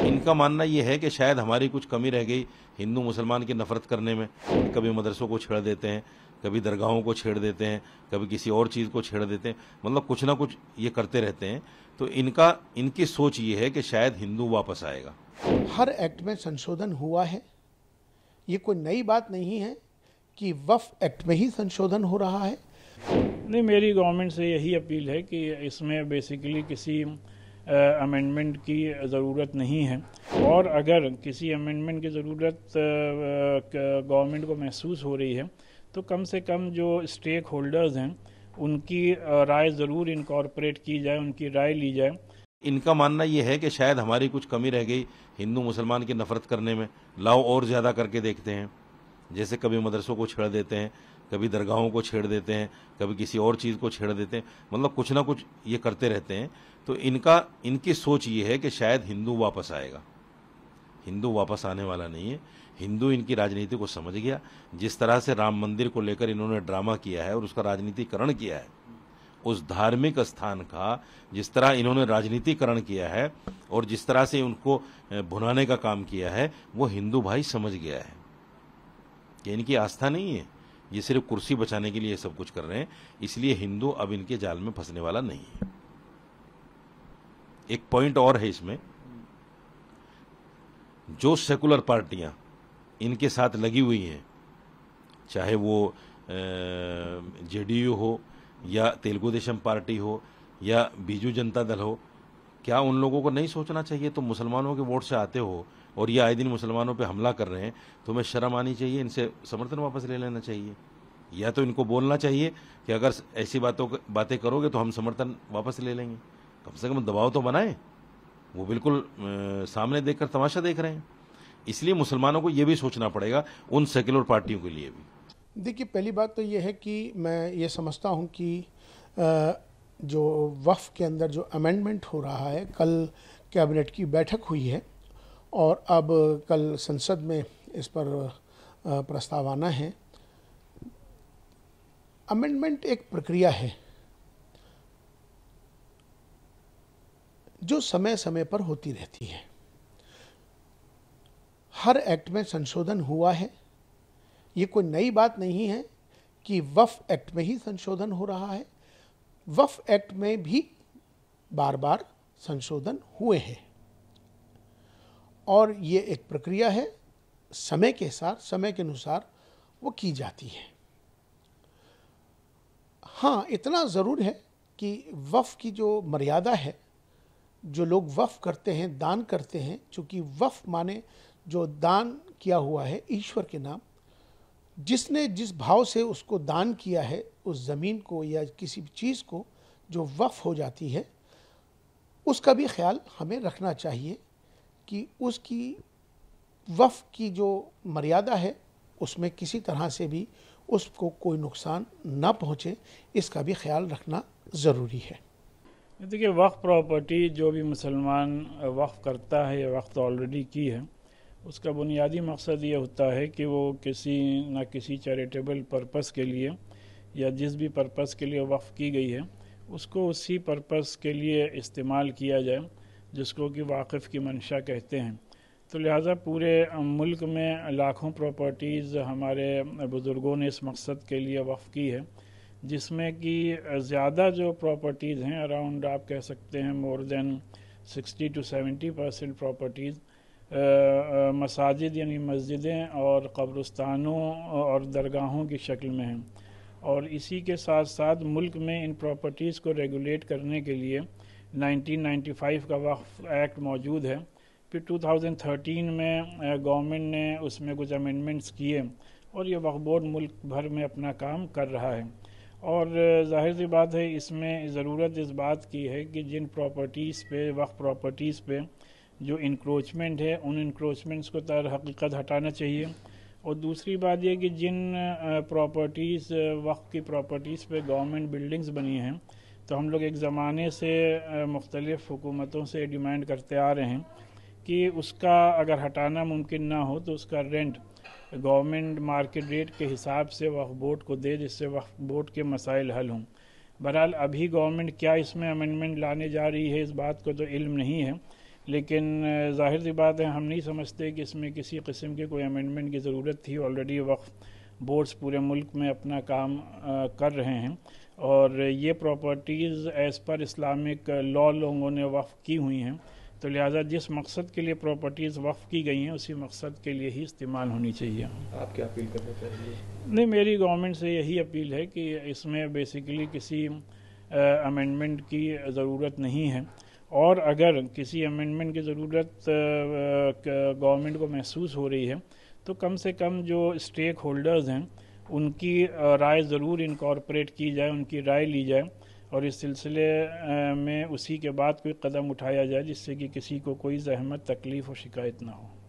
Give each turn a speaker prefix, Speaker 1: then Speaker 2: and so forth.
Speaker 1: इनका मानना ये है कि शायद हमारी कुछ कमी रह गई हिंदू मुसलमान की नफरत करने में। कभी मदरसों को छेड़ देते हैं, कभी दरगाहों को छेड़ देते हैं, कभी किसी और चीज़ को छेड़ देते हैं, मतलब कुछ ना कुछ ये करते रहते हैं। तो इनकी सोच ये है कि शायद हिंदू वापस आएगा।
Speaker 2: हर एक्ट में संशोधन हुआ है, ये कोई नई बात नहीं है कि वक्फ एक्ट में ही संशोधन हो रहा है।
Speaker 3: नहीं, मेरी गवर्नमेंट से यही अपील है कि इसमें बेसिकली किसी अमेंडमेंट की ज़रूरत नहीं है, और अगर किसी अमेंडमेंट की ज़रूरत गवर्नमेंट को महसूस हो रही है तो कम से कम जो स्टेक होल्डर्स हैं उनकी राय ज़रूर इनकॉर्पोरेट की जाए, उनकी राय ली जाए।
Speaker 1: इनका मानना यह है कि शायद हमारी कुछ कमी रह गई हिंदू मुसलमान की नफरत करने में, लाओ और ज़्यादा करके देखते हैं। जैसे कभी मदरसों को छेड़ देते हैं, कभी दरगाहों को छेड़ देते हैं, कभी किसी और चीज़ को छेड़ देते हैं, मतलब कुछ ना कुछ ये करते रहते हैं। तो इनकी सोच ये है कि शायद हिंदू वापस आएगा। हिंदू वापस आने वाला नहीं है। हिंदू इनकी राजनीति को समझ गया। जिस तरह से राम मंदिर को लेकर इन्होंने ड्रामा किया है और उसका राजनीतिकरण किया है, उस धार्मिक स्थान का जिस तरह इन्होंने राजनीतिकरण किया है और जिस तरह से उनको भुनाने का काम किया है, वो हिंदू भाई समझ गया है कि इनकी आस्था नहीं है, ये सिर्फ कुर्सी बचाने के लिए सब कुछ कर रहे हैं। इसलिए हिंदू अब इनके जाल में फंसने वाला नहीं है। एक पॉइंट और है इसमें, जो सेकुलर पार्टियां इनके साथ लगी हुई हैं, चाहे वो जेडीयू हो या तेलुगु देशम पार्टी हो या बीजू जनता दल हो, क्या उन लोगों को नहीं सोचना चाहिए? तो मुसलमानों के वोट से आते हो और ये आए दिन मुसलमानों पे हमला कर रहे हैं, तुम्हें शर्म आनी चाहिए, इनसे समर्थन वापस ले लेना चाहिए। या तो इनको बोलना चाहिए कि अगर ऐसी बातें करोगे तो हम समर्थन वापस ले लेंगे। कम से कम दबाव तो बनाएं। वो बिल्कुल सामने देखकर तमाशा देख रहे हैं। इसलिए मुसलमानों को ये भी सोचना पड़ेगा, उन सेक्युलर पार्टियों के लिए भी।
Speaker 2: देखिए, पहली बात तो ये है कि मैं ये समझता हूँ कि जो वक्फ के अंदर जो अमेंडमेंट हो रहा है, कल कैबिनेट की बैठक हुई है और अब कल संसद में इस पर प्रस्ताव आना है। अमेंडमेंट एक प्रक्रिया है जो समय समय पर होती रहती है। हर एक्ट में संशोधन हुआ है, ये कोई नई बात नहीं है कि वक्फ एक्ट में ही संशोधन हो रहा है। वक्फ एक्ट में भी बार बार संशोधन हुए हैं और ये एक प्रक्रिया है, समय के साथ, समय के अनुसार वो की जाती है। हाँ, इतना ज़रूर है कि वक्फ की जो मर्यादा है, जो लोग वक्फ करते हैं, दान करते हैं, चूँकि वक्फ माने जो दान किया हुआ है ईश्वर के नाम, जिसने जिस भाव से उसको दान किया है, उस ज़मीन को या किसी भी चीज़ को जो वक्फ हो जाती है, उसका भी ख्याल हमें रखना चाहिए कि उसकी वक्फ की जो मर्यादा है उसमें किसी तरह से भी उसको कोई नुकसान ना पहुँचे, इसका भी ख्याल रखना ज़रूरी है।
Speaker 3: देखिए, वक्फ प्रॉपर्टी जो भी मुसलमान वक्फ करता है या वक्फ ऑलरेडी की है, उसका बुनियादी मकसद ये होता है कि वो किसी न किसी चैरिटेबल पर्पस के लिए या जिस भी पर्पस के लिए वक्फ की गई है उसको उसी पर्पस के लिए इस्तेमाल किया जाए, जिसको कि वाक़िफ़ की मंशा कहते हैं। तो लिहाजा पूरे मुल्क में लाखों प्रॉपर्टीज़ हमारे बुज़ुर्गों ने इस मकसद के लिए वक्फ की है, जिसमें कि ज़्यादा जो प्रॉपर्टीज़ हैं, अराउंड आप कह सकते हैं मोर देन 60 to 70% प्रॉपर्टीज़ मसाजिद यानी मस्जिदें और कब्रिस्तानों और दरगाहों की शक्ल में हैं। और इसी के साथ साथ मुल्क में इन प्रॉपर्टीज़ को रेगुलेट करने के लिए 1995 का वक्फ एक्ट मौजूद है। फिर 2013 में गवर्नमेंट ने उसमें कुछ अमेंडमेंट्स किए और ये वक्फ बोर्ड मुल्क भर में अपना काम कर रहा है। और जाहिर सी बात है, इसमें ज़रूरत इस बात की है कि जिन प्रॉपर्टीज़ पे, वक्फ प्रॉपर्टीज़ पे जो इंक्रोचमेंट है, उन इंक्रोचमेंट्स को तर हकीकत हटाना चाहिए। और दूसरी बात यह कि जिन प्रॉपर्टीज़, वक्फ की प्रॉपर्टीज़ पे गवर्नमेंट बिल्डिंग्स बनी हैं, तो हम लोग एक ज़माने से मुख्तलिफ़ हुकूमतों से डिमांड करते आ रहे हैं कि उसका अगर हटाना मुमकिन ना हो तो उसका रेंट गवर्नमेंट मार्केट रेट के हिसाब से वक्फ बोर्ड को दे, जिससे वक्फ बोर्ड के मसाइल हल हों। बहरहाल अभी गवर्नमेंट क्या इसमें अमेंडमेंट लाने जा रही है, इस बात को तो इल्म नहीं है, लेकिन ज़ाहिर सी बात है हम नहीं समझते कि इसमें किसी किस्म के कोई अमेंडमेंट की ज़रूरत थी। ऑलरेडी वक्फ बोर्ड्स पूरे मुल्क में अपना काम कर रहे हैं और ये properties as per Islamic law लोगों ने वक्फ की हुई हैं, तो लिहाजा जिस मकसद के लिए प्रॉपर्टीज़ वक्फ की गई हैं उसी मकसद के लिए ही इस्तेमाल होनी चाहिए।
Speaker 4: आप क्या अपील करना चाहेंगे?
Speaker 3: नहीं, मेरी गवर्नमेंट से यही अपील है कि इसमें बेसिकली किसी अमेंडमेंट की ज़रूरत नहीं है, और अगर किसी अमेंडमेंट की ज़रूरत गवर्नमेंट को महसूस हो रही है तो कम से कम जो स्टेक होल्डर्स हैं उनकी राय ज़रूर इनकॉर्पोरेट की जाए, उनकी राय ली जाए और इस सिलसिले में उसी के बाद कोई कदम उठाया जाए जिससे कि किसी को कोई ज़हमत, तकलीफ़ और शिकायत ना हो।